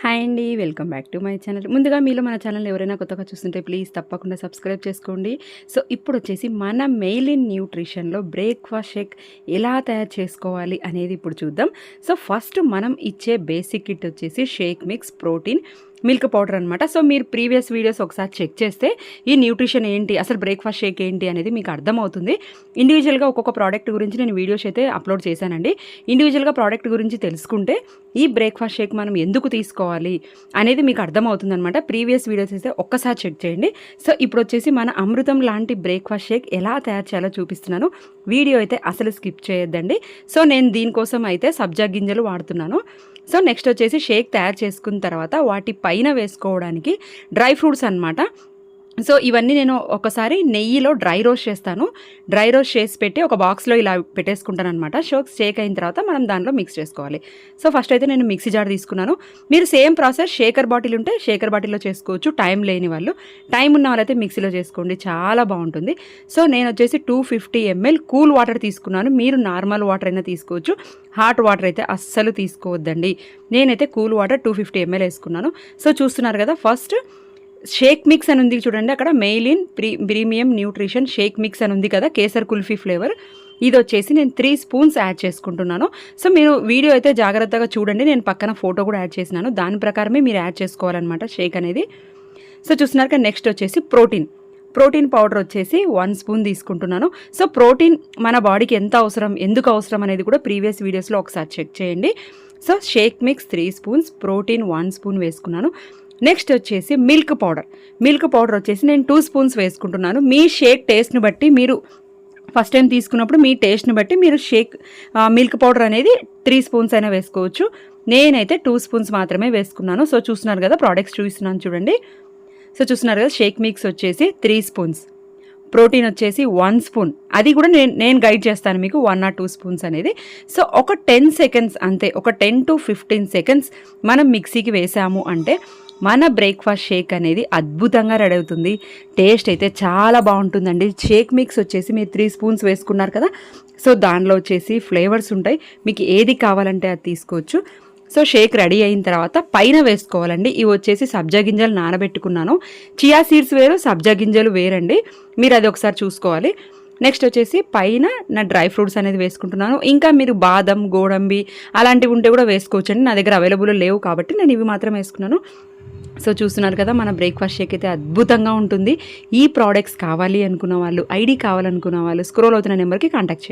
Hi అండి, welcome back to my channel. ముందుగా మీలో మన ఛానల్ ఎవరైనా కొత్తగా చూస్తుంటే ప్లీజ్ తప్పకుండా సబ్స్క్రైబ్ చేసుకోండి. సో ఇప్పుడు వచ్చేసి మన మెయిలిన్ న్యూట్రిషన్లో బ్రేక్ఫాస్ట్ షేక్ ఎలా తయారు చేసుకోవాలి అనేది ఇప్పుడు చూద్దాం. సో ఫస్ట్ మనం ఇచ్చే బేసిక్ కిట్ వచ్చేసి shake mix, protein, milk powder అనమాట. సో మీరు ప్రీవియస్ వీడియోస్ ఒకసారి చెక్ చేస్తే ఈ న్యూట్రిషన్ ఏంటి, అసలు బ్రేక్ఫాస్ట్ షేక్ ఏంటి అనేది మీకు అర్థమవుతుంది. ఇండివిజువల్గా ఒక్కొక్క ప్రోడక్ట్ గురించి నేను వీడియోస్ అయితే అప్లోడ్ చేశానండి. ఇండివిజువల్గా ప్రోడక్ట్ గురించి తెలుసుకుంటే ఈ బ్రేక్ఫాస్ట్ షేక్ మనం ఎందుకు తీసుకోవాలి అనేది మీకు అర్థమవుతుంది అనమాట. ప్రీవియస్ వీడియోస్ అయితే ఒక్కసారి చెక్ చేయండి. సో ఇప్పుడు వచ్చేసి మన అమృతం లాంటి బ్రేక్ఫాస్ట్ షేక్ ఎలా తయారు చేయాలో చూపిస్తున్నాను. వీడియో అయితే అసలు స్కిప్ చేయొద్దండి. సో నేను దీనికోసం అయితే సబ్జా గింజలు వాడుతున్నాను. సో నెక్స్ట్ వచ్చేసి షేక్ తయారు చేసుకున్న తర్వాత వాటి పైన వేసుకోవడానికి డ్రై ఫ్రూట్స్ అనమాట. సో ఇవన్నీ నేను ఒకసారి నెయ్యిలో డ్రై రోస్ట్ చేస్తాను. డ్రై రోస్ట్ చేసి పెట్టి ఒక బాక్స్లో ఇలా పెట్టేసుకుంటాను అనమాట. షేక్ అయిన తర్వాత మనం దాంట్లో మిక్స్ చేసుకోవాలి. సో ఫస్ట్ అయితే నేను మిక్సీ జార్ తీసుకున్నాను. మీరు సేమ్ ప్రాసెస్ షేకర్ బాటిల్ ఉంటే షేకర్ బాటిల్లో చేసుకోవచ్చు. టైం లేని వాళ్ళు, టైం ఉన్న వాళ్ళైతే మిక్సీలో చేసుకోండి, చాలా బాగుంటుంది. సో నేను వచ్చేసి 250 ml కూల్ వాటర్ తీసుకున్నాను. మీరు నార్మల్ వాటర్ అయినా తీసుకోవచ్చు, హాట్ వాటర్ అయితే అస్సలు తీసుకోవద్దండి. నేనైతే కూల్ వాటర్ 250 ml వేసుకున్నాను. సో చూస్తున్నారు కదా, ఫస్ట్ షేక్ మిక్స్ అని ఉంది చూడండి, అక్కడ మెయిలిన్ ప్రీమియం న్యూట్రిషన్ షేక్ మిక్స్ అని ఉంది కదా, కేసర్ కుల్ఫీ ఫ్లేవర్. ఇది వచ్చేసి నేను 3 స్పూన్స్ యాడ్ చేసుకుంటున్నాను. సో మీరు వీడియో అయితే జాగ్రత్తగా చూడండి, నేను పక్కన ఫోటో కూడా యాడ్ చేసినాను, దాని ప్రకారమే మీరు యాడ్ చేసుకోవాలన్నమాట షేక్ అనేది. సో చూస్తున్నారు కదా, నెక్స్ట్ వచ్చేసి ప్రోటీన్ పౌడర్ వచ్చేసి 1 స్పూన్ తీసుకుంటున్నాను. సో ప్రోటీన్ మన బాడీకి ఎంత అవసరం, ఎందుకు అవసరం అనేది కూడా ప్రీవియస్ వీడియోస్లో ఒకసారి చెక్ చేయండి. So shake mix 3 spoons, protein 1 spoon వేసుకున్నాను. నెక్స్ట్ వచ్చేసి మిల్క్ పౌడర్ వచ్చేసి నేను 2 స్పూన్స్ వేసుకుంటున్నాను. మీ షేక్ టేస్ట్ని బట్టి, మీరు ఫస్ట్ టైం తీసుకున్నప్పుడు మీ టేస్ట్ని బట్టి మీరు మిల్క్ పౌడర్ అనేది 3 స్పూన్స్ అయినా వేసుకోవచ్చు. నేనైతే 2 స్పూన్స్ మాత్రమే వేసుకున్నాను. సో చూస్తున్నారు కదా, ప్రోడక్ట్స్ చూపిస్తున్నాను చూడండి. సో చూస్తున్నారు కదా, షేక్ మిక్స్ వచ్చేసి 3 స్పూన్స్, ప్రోటీన్ వచ్చేసి 1 స్పూన్. అది కూడా నేను గైడ్ చేస్తాను మీకు 1 or 2 స్పూన్స్ అనేది. సో ఒక 10 సెకండ్స్ అంతే, ఒక 10 to 15 సెకండ్స్ మనం మిక్సీకి వేసాము అంటే మన బ్రేక్ఫాస్ట్ షేక్ అనేది అద్భుతంగా రెడీ అవుతుంది. టేస్ట్ అయితే చాలా బాగుంటుందండి. షేక్ మిక్స్ వచ్చేసి మీరు 3 స్పూన్స్ వేసుకున్నారు కదా, సో దానిలో వచ్చేసి ఫ్లేవర్స్ ఉంటాయి, మీకు ఏది కావాలంటే అది తీసుకోవచ్చు. సో షేక్ రెడీ అయిన తర్వాత పైన వేసుకోవాలండి. ఇవి వచ్చేసి సబ్జా గింజలు నానబెట్టుకున్నాను. చియా సీడ్స్ వేరు, సబ్జా గింజలు వేరండి, మీరు అది ఒకసారి చూసుకోవాలి. నెక్స్ట్ వచ్చేసి పైన నా డ్రై ఫ్రూట్స్ అనేది వేసుకుంటున్నాను. ఇంకా మీరు బాదం, గోడంబి అలాంటివి ఉంటే కూడా వేసుకోవచ్చండి. నా దగ్గర అవైలబుల్ లేవు కాబట్టి నేను ఇవి మాత్రం వేసుకున్నాను. సో చూస్తున్నారు కదా, మన బ్రేక్ఫాస్ట్ షేక్ అయితే అద్భుతంగా ఉంటుంది. ఈ ప్రోడక్ట్స్ కావాలి అనుకున్న వాళ్ళు, ఐడి కావాలనుకున్న వాళ్ళు స్క్రోల్ అవుతున్న నెంబర్కి కాంటాక్ట్ చేయండి.